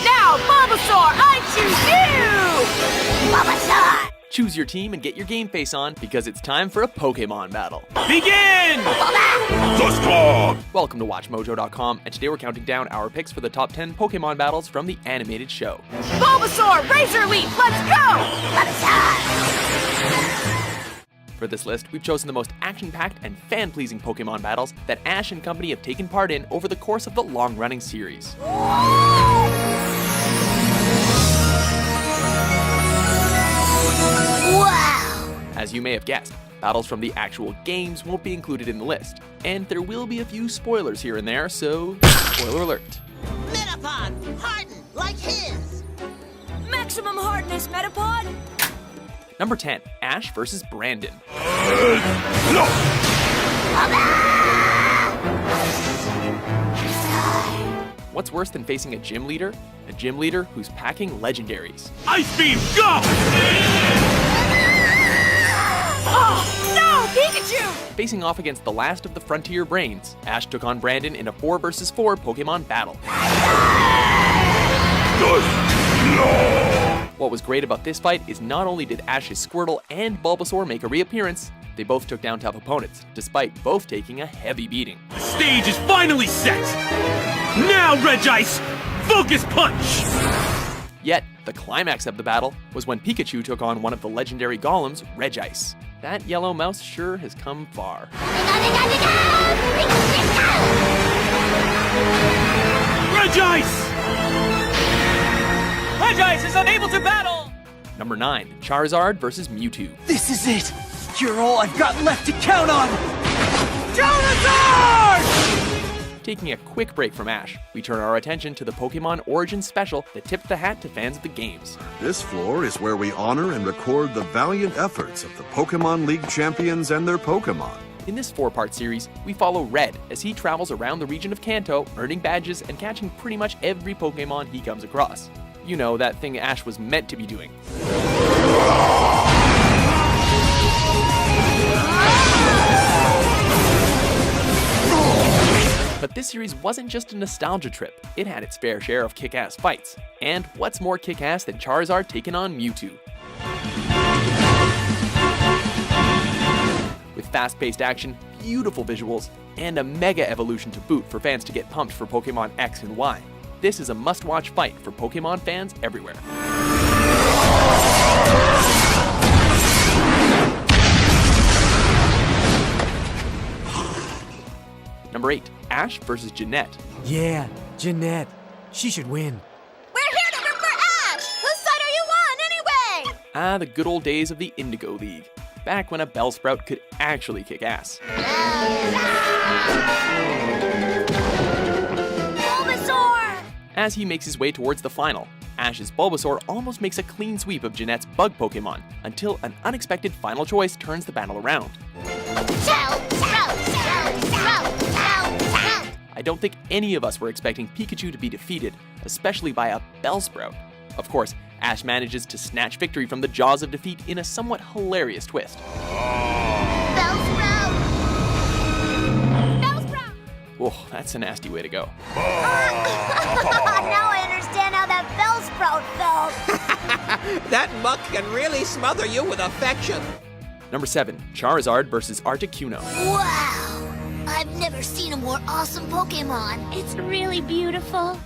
Now, Bulbasaur, I choose you! Bulbasaur! Choose your team and get your game face on because it's time for a Pokémon battle. Begin! Welcome to WatchMojo.com, and today we're counting down our picks for the top 10 Pokémon battles from the animated show. Bulbasaur, Razor Leaf, let's go! Bulbasaur! For this list, we've chosen the most action-packed and fan-pleasing Pokémon battles that Ash and company have taken part in over the course of the long-running series. Wow! As you may have guessed, battles from the actual games won't be included in the list, and there will be a few spoilers here and there, so spoiler alert. Metapod, hardened like his. Maximum hardness, Metapod! Number 10, Ash vs. Brandon. What's worse than facing a gym leader? A gym leader who's packing legendaries. Ice Beam, go! Oh, no! Pikachu! Facing off against the last of the Frontier Brains, Ash took on Brandon in a 4 vs 4 Pokémon battle. What was great about this fight is not only did Ash's Squirtle and Bulbasaur make a reappearance, they both took down tough opponents, despite both taking a heavy beating. The stage is finally set! Now, Regice, focus punch! Yet, the climax of the battle was when Pikachu took on one of the legendary golems, Regice. That yellow mouse sure has come far. Regice! Regice is unable to battle! Number 9, Charizard vs. Mewtwo. This is it! You're all I've got left to count on! Charizard! Taking a quick break from Ash, we turn our attention to the Pokémon Origins special that tipped the hat to fans of the games. This floor is where we honor and record the valiant efforts of the Pokémon League champions and their Pokémon. In this 4-part series, we follow Red as he travels around the region of Kanto, earning badges and catching pretty much every Pokémon he comes across. You know, that thing Ash was meant to be doing. But this series wasn't just a nostalgia trip, it had its fair share of kick-ass fights. And what's more kick-ass than Charizard taking on Mewtwo? With fast-paced action, beautiful visuals, and a mega evolution to boot for fans to get pumped for Pokémon X and Y, this is a must-watch fight for Pokémon fans everywhere. Number 8, Ash vs. Jeanette. Yeah, Jeanette. She should win. We're here to root for Ash! Whose side are you on, anyway? Ah, the good old days of the Indigo League. Back when a Bellsprout could actually kick ass. Bulbasaur! As he makes his way towards the final, Ash's Bulbasaur almost makes a clean sweep of Jeanette's bug Pokémon, until an unexpected final choice turns the battle around. I don't think any of us were expecting Pikachu to be defeated, especially by a Bellsprout. Of course, Ash manages to snatch victory from the jaws of defeat in a somewhat hilarious twist. Bellsprout! Bellsprout! Oh, that's a nasty way to go. Now I understand how that Bellsprout felt. That muck can really smother you with affection. Number 7, Charizard vs. Articuno. Wow! I've never seen a more awesome Pokémon. It's really beautiful.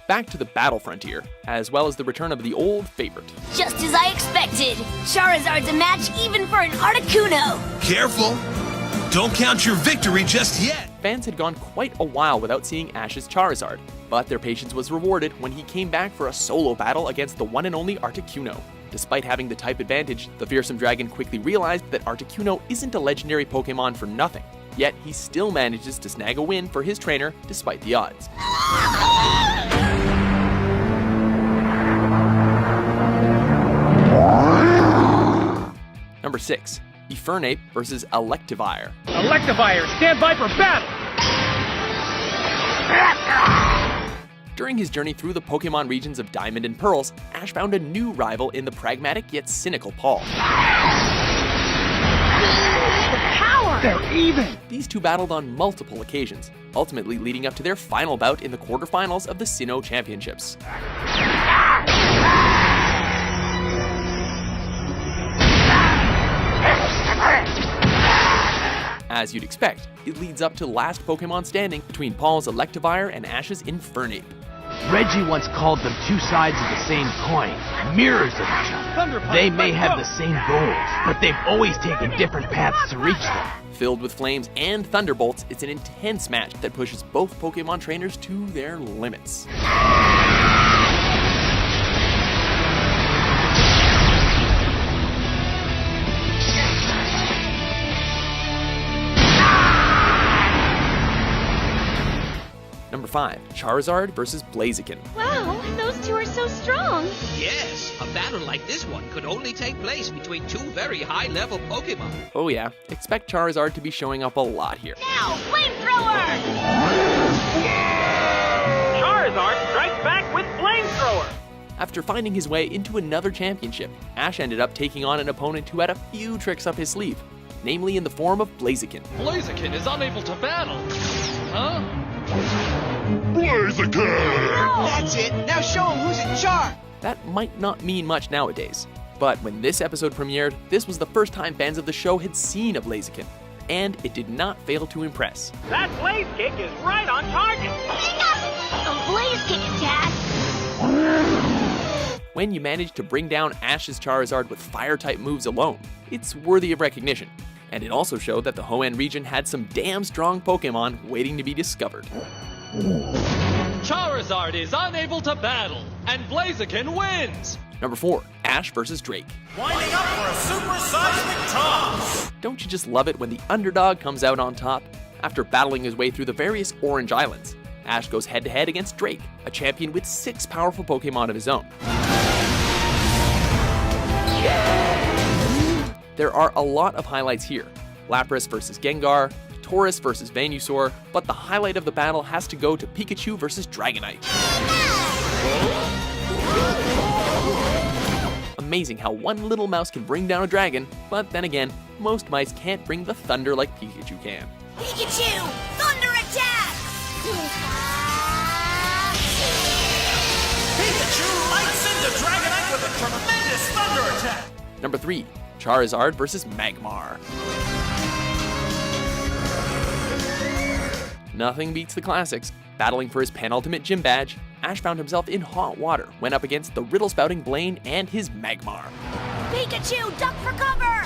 Back to the battle frontier, as well as the return of the old favorite. Just as I expected. Charizard's a match even for an Articuno. Careful! Don't count your victory just yet! Fans had gone quite a while without seeing Ash's Charizard, but their patience was rewarded when he came back for a solo battle against the one and only Articuno. Despite having the type advantage, the fearsome dragon quickly realized that Articuno isn't a legendary Pokémon for nothing. Yet he still manages to snag a win for his trainer despite the odds. Number 6, Infernape vs. Electivire. Electivire, stand by for battle! During his journey through the Pokémon regions of Diamond and Pearls, Ash found a new rival in the pragmatic yet cynical Paul. Power! They're even! These two battled on multiple occasions, ultimately leading up to their final bout in the quarterfinals of the Sinnoh Championships. As you'd expect, it leads up to last Pokemon standing between Paul's Electivire and Ash's Infernape. Reggie once called them two sides of the same coin, mirrors of each other. They may have the same goals, but they've always taken different paths to reach them. Filled with flames and thunderbolts, it's an intense match that pushes both Pokemon trainers to their limits. Number 5, Charizard versus Blaziken. Wow, those two are so strong. Yes, a battle like this one could only take place between two very high-level Pokémon. Oh yeah, expect Charizard to be showing up a lot here. Now, flamethrower! Charizard strikes back with Flamethrower! After finding his way into another championship, Ash ended up taking on an opponent who had a few tricks up his sleeve, namely in the form of Blaziken. Blaziken is unable to battle. Huh? Blaziken! That's it! Now show him who's in charge! That might not mean much nowadays, but when this episode premiered, this was the first time fans of the show had seen a Blaziken, and it did not fail to impress. That Blaze Kick is right on target! A Blaze Kick attack! When you manage to bring down Ash's Charizard with Fire-type moves alone, it's worthy of recognition. And it also showed that the Hoenn region had some damn strong Pokemon waiting to be discovered. Charizard is unable to battle, and Blaziken wins! Number 4, Ash versus Drake. Winding up for a super seismic toss! Don't you just love it when the underdog comes out on top? After battling his way through the various Orange Islands, Ash goes head-to-head against Drake, a champion with 6 powerful Pokemon of his own. There are a lot of highlights here. Lapras versus Gengar, Tauros versus Venusaur, but the highlight of the battle has to go to Pikachu versus Dragonite. Amazing how one little mouse can bring down a dragon, but then again, most mice can't bring the thunder like Pikachu can. Pikachu! Thunder attack! Pikachu lights into Dragonite with a tremendous thunder attack! Number 3, Charizard versus Magmar. Nothing beats the classics. Battling for his penultimate gym badge, Ash found himself in hot water when up against the riddle-spouting Blaine and his Magmar. Pikachu, duck for cover!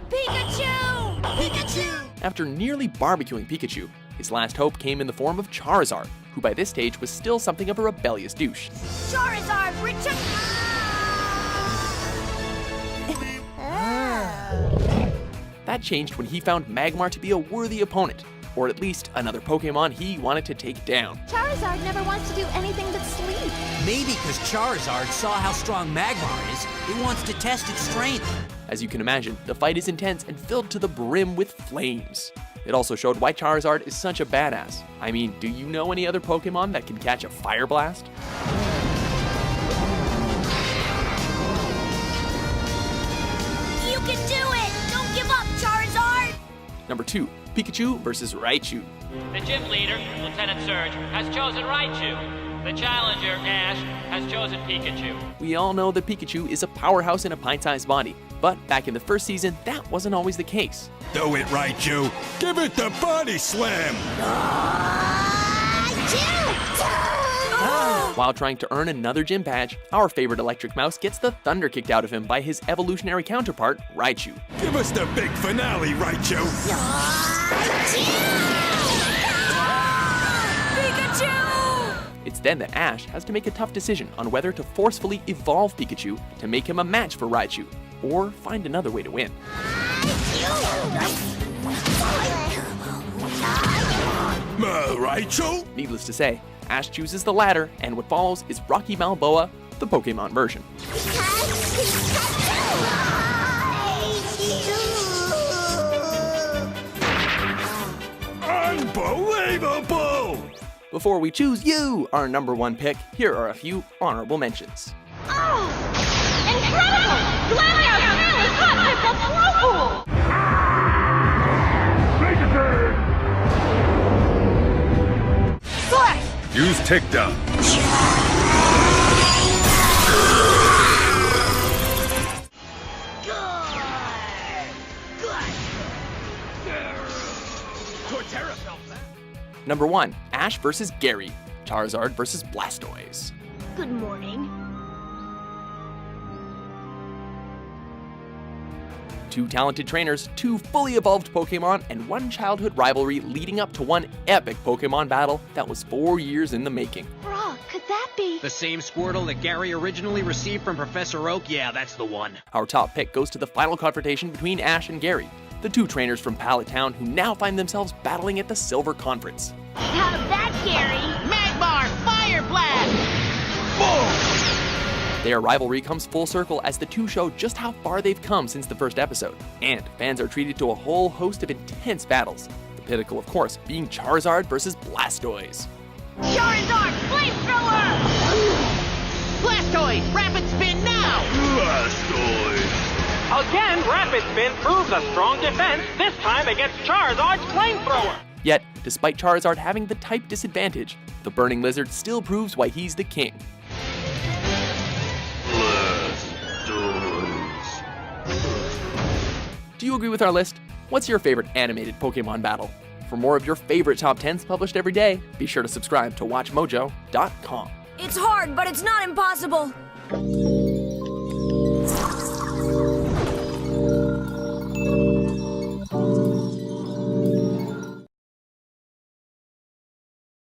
Pikachu! Pikachu! After nearly barbecuing Pikachu, his last hope came in the form of Charizard, who by this stage was still something of a rebellious douche. Charizard, return! That changed when he found Magmar to be a worthy opponent, or at least another Pokemon he wanted to take down. Charizard never wants to do anything but sleep. Maybe because Charizard saw how strong Magmar is, he wants to test its strength. As you can imagine, the fight is intense and filled to the brim with flames. It also showed why Charizard is such a badass. I mean, do you know any other Pokemon that can catch a fire blast? You can do it! Don't give up, Charizard! Number 2, Pikachu versus Raichu. The gym leader, Lieutenant Surge, has chosen Raichu. The challenger, Ash, has chosen Pikachu. We all know that Pikachu is a powerhouse in a pint-sized body, but back in the first season, that wasn't always the case. Do it, Raichu. Give it the body slam. While trying to earn another gym badge, our favorite electric mouse gets the thunder kicked out of him by his evolutionary counterpart, Raichu. Give us the big finale, Raichu. Pikachu! It's then that Ash has to make a tough decision on whether to forcefully evolve Pikachu to make him a match for Raichu, or find another way to win. Raichu? Needless to say, Ash chooses the latter, and what follows is Rocky Balboa, the Pokemon version. Unbelievable! Before we choose you, our number 1 pick, here are a few honorable mentions. Oh! Incredible! Glameout really hot like a flow pool! Use takedown. Number 1. Ash vs. Gary. Charizard vs. Blastoise. Good morning. Two talented trainers, two fully evolved Pokémon, and one childhood rivalry leading up to one epic Pokémon battle that was 4 years in the making. Brock, could that be? The same Squirtle that Gary originally received from Professor Oak? Yeah, that's the one. Our top pick goes to the final confrontation between Ash and Gary, the two trainers from Pallet Town who now find themselves battling at the Silver Conference. How's that, Gary? Magmar, Fire Blast! Their rivalry comes full circle as the two show just how far they've come since the first episode, and fans are treated to a whole host of intense battles. The pinnacle, of course, being Charizard versus Blastoise. Charizard, flamethrower! Blastoise, rapid spin now! Again, Rapid Spin proves a strong defense, this time against Charizard's flamethrower. Yet, despite Charizard having the type disadvantage, the Burning Lizard still proves why he's the king. Do you agree with our list? What's your favorite animated Pokémon battle? For more of your favorite top 10s published every day, be sure to subscribe to WatchMojo.com. It's hard, but it's not impossible.